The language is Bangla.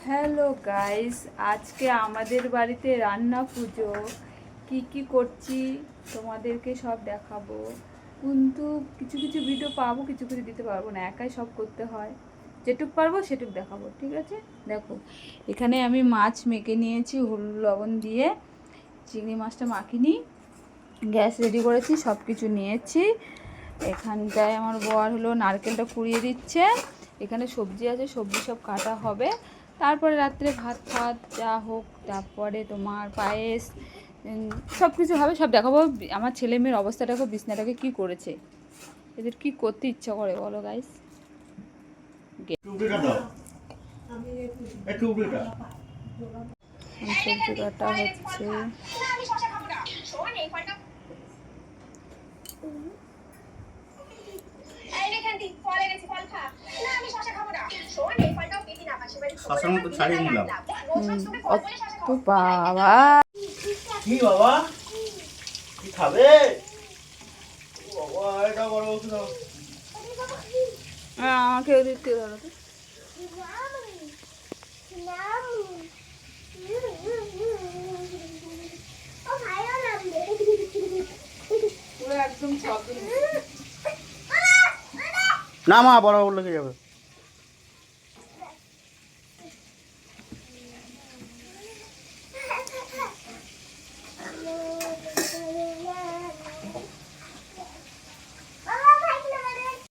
হ্যালো গাইস, আজকে আমাদের বাড়িতে রান্না পুজো। কি করছি তোমাদেরকে সব দেখাবো, কিন্তু কিছু কিছু ভিডিও পাবো, কিছু কিছু দিতে পারবো না, একাই সব করতে হয়। যেটুক পারবো সেটুক দেখাবো, ঠিক আছে? দেখো, এখানে আমি মাছ মেখে নিয়েছি হলুদ লবণ দিয়ে, চিংড়ি মাছটা মাখিনি, গ্যাস রেডি করেছি, সব কিছু নিয়েছি। এখানটায় আমার বর হলো নারকেলটা কুড়িয়ে দিচ্ছে, এখানে সবজি আছে, সবজি সব কাটা হবে, তারপরে রাত্রে ভাত ফাত যা হোক, তারপরে তোমার পায়েস সব কিছু হবে, সব দেখাবো। আমার ছেলে মেয়ের অবস্থাটাকে, বিছনাটাকে কি করেছে, এদের কি করতে ইচ্ছা করে বলো গাইস। সবজি কাটা হচ্ছে। বাবা কি বাবা কি খাবে? বাবা এটা বড় ওষুধ। আমাকে দিতে ধরো তো। একদম না মা বড় লেগে যাবে।